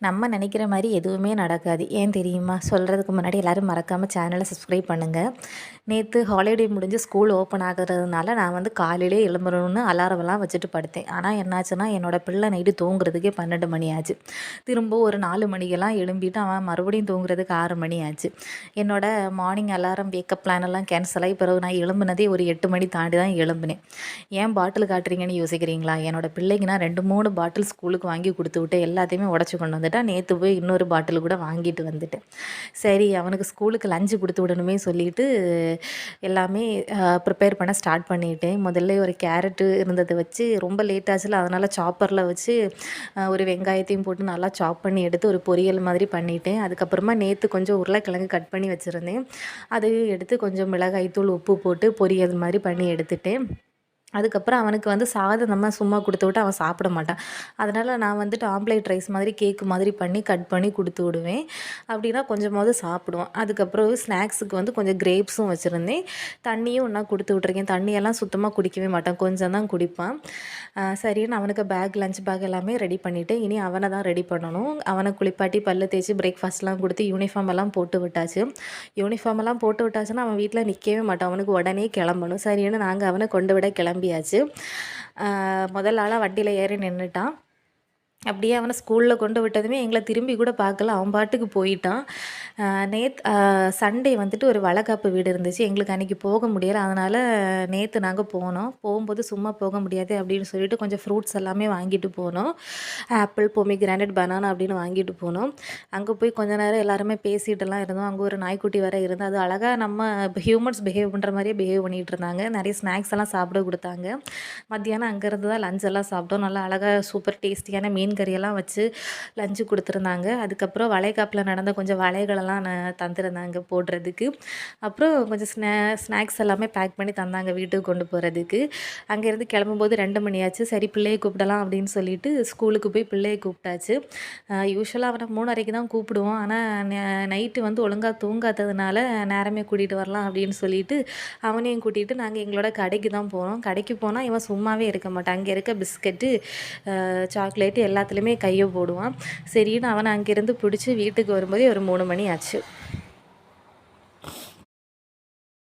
நம்ம நினைக்கிற மாதிரி எதுவுமே நடக்காது. ஏன் தெரியுமா? சொல்கிறதுக்கு முன்னாடி எல்லோரும் மறக்காமல் சேனலை சப்ஸ்கிரைப் பண்ணுங்கள். நேற்று ஹாலிடே முடிஞ்சு ஸ்கூல் ஓப்பன் ஆகிறதுனால நான் வந்து காலையிலே எழும்பணும்னு அலாரம்லாம் வச்சுட்டு படுத்தேன். ஆனால் என்னாச்சுன்னா, என்னோடய பிள்ளை நைட்டு தூங்குறதுக்கே 12 மணி ஆச்சு. திரும்ப ஒரு 4 மணிக்கெல்லாம் எழும்பிட்டு அவன் மறுபடியும் தூங்குறதுக்கு 6 மணி ஆச்சு. என்னோடய மார்னிங் அலாரம் வேக்கப் பிளான் எல்லாம் கேன்சல் ஆகி பிறகு நான் எழும்புனதே ஒரு 8 மணி தாண்டி தான் எழும்பினேன். ஏன் பாட்டில் காட்டுறீங்கன்னு யோசிக்கிறீங்களா? என்னோடய பிள்ளைக்கு நான் 2-3 பாட்டில் ஸ்கூலுக்கு வாங்கி கொடுத்து விட்டு எல்லாத்தையுமே உடச்சி கொண்டு வந்துட்டேன். நேற்று போய் இன்னொரு பாட்டில் கூட வாங்கிட்டு வந்துட்டேன். சரி, அவனுக்கு ஸ்கூலுக்கு லஞ்சு கொடுத்து விடணுமே சொல்லிட்டு எல்லாமே ப்ரிப்பேர் பண்ண ஸ்டார்ட் பண்ணிட்டேன். முதல்ல ஒரு கேரட்டு இருந்ததை வச்சு ரொம்ப லேட் ஆச்சுல, அதனால் சாப்பரில் வச்சு ஒரு வெங்காயத்தையும் போட்டு நல்லா சாப் பண்ணி எடுத்து ஒரு பொரியல் மாதிரி பண்ணிட்டேன். அதுக்கப்புறமா நேற்று கொஞ்சம் உருளைக்கிழங்கு கட் பண்ணி வச்சுருந்தேன். அதையும் எடுத்து கொஞ்சம் மிளகாய்த்தூள் உப்பு போட்டு பொரியல் மாதிரி பண்ணி எடுத்துட்டேன். அதுக்கப்புறம் அவனுக்கு வந்து சாதம் நம்ம சும்மா கொடுத்து விட்டு அவன் சாப்பிட மாட்டான். அதனால் நான் வந்துட்டு ஆம்லேட் ரைஸ் மாதிரி கேக்கு மாதிரி பண்ணி கட் பண்ணி கொடுத்து விடுவேன். அப்படின்னா கொஞ்சமாவது சாப்பிடுவான். அதுக்கப்புறம் ஸ்நாக்ஸுக்கு வந்து கொஞ்சம் கிரேப்ஸும் வச்சுருந்தேன். தண்ணியும் ஒன்றா கொடுத்து விட்ருக்கேன். தண்ணியெல்லாம் சுத்தமாக குடிக்கவே மாட்டான், கொஞ்சம் தான் குடிப்பான். சரின்னு அவனுக்கு லஞ்ச் பேக் எல்லாமே ரெடி பண்ணிவிட்டேன். இனி அவனை தான் ரெடி பண்ணணும். அவனை குளிப்பாட்டி பல்லு தேய்ச்சி பிரேக்ஃபாஸ்ட்லாம் கொடுத்து யூனிஃபார்ம் எல்லாம் போட்டு விட்டாச்சு. யூனிஃபார்ம் எல்லாம் போட்டு விட்டாச்சுன்னா அவன் வீட்டில் நிற்கவே மாட்டான். அவனுக்கு உடனே கிளம்பணும். சரின்னு நாங்கள் அவனை கொண்டு விட கிளம்பியாச்சு. முதல் ஆளாக வண்டியில் ஏறி நின்றுட்டான். அப்படியே அவனை ஸ்கூலில் கொண்டு விட்டதுமே எங்களை திரும்பி கூட பார்க்கல, அவன் பாட்டுக்கு போயிட்டான். சண்டே வந்துட்டு ஒரு வளைகாப்பு வீடு இருந்துச்சு. எங்களுக்கு அன்றைக்கி போக முடியலை. அதனால் நேற்று நாங்கள் போனோம். போகும்போது சும்மா போக முடியாது அப்படின்னு சொல்லிட்டு கொஞ்சம் ஃப்ரூட்ஸ் எல்லாமே வாங்கிட்டு போனோம். ஆப்பிள், பொமிகிரானட், பனானா அப்படின்னு வாங்கிட்டு போனோம். அங்கே போய் கொஞ்ச நேரம் எல்லாருமே பேசிகிட்டுலாம் இருந்தோம். அங்கே ஒரு நாய்க்குட்டி வேறு இருந்து அது அழகாக நம்ம ஹியூமன்ஸ் பிஹேவ் பண்ணுற மாதிரியே பிஹேவ் பண்ணிகிட்டு இருந்தாங்க. நிறைய ஸ்நாக்ஸ் எல்லாம் சாப்பிட கொடுத்தாங்க. மத்தியானம் அங்கேருந்து தான் லஞ்ச் எல்லாம் சாப்பிட்டோம். நல்லா அழகாக சூப்பர் டேஸ்டியான மீன் கறியெல்லாம் வச்சு லஞ்சு கொடுத்துருந்தாங்க. அதுக்கப்புறம் வளைகாப்பில் நடந்த கொஞ்சம் வளைகளெல்லாம் தந்துருந்தாங்க போடுறதுக்கு. அப்புறம் கொஞ்சம் ஸ்நாக்ஸ் எல்லாமே பேக் பண்ணி தந்தாங்க வீட்டுக்கு கொண்டு போகிறதுக்கு. அங்கேருந்து கிளம்பும்போது 2 மணி ஆச்சு. சரி, பிள்ளையை கூப்பிடலாம் அப்படின்னு சொல்லிட்டு ஸ்கூலுக்கு போய் பிள்ளையை கூப்பிட்டாச்சு. யூஸ்வலாக அவனை 3:30 தான் கூப்பிடுவோம். ஆனால் நைட்டு வந்து ஒழுங்காக தூங்காததுனால நேரமே கூட்டிகிட்டு வரலாம் அப்படின்னு சொல்லிட்டு அவனையும் கூட்டிகிட்டு நாங்கள் எங்களோட கடைக்கு தான் போனோம். கடைக்கு போனால் இவன் சும்மாவே இருக்க மாட்டான். அங்கே இருக்க பிஸ்கட்டு, சாக்லேட்டு எல்லாத்துலேயுமே கையை போடுவான். சரின்னு அவனை அங்கேருந்து பிடிச்சி வீட்டுக்கு வரும்போதே ஒரு 3 மணி ஆச்சு.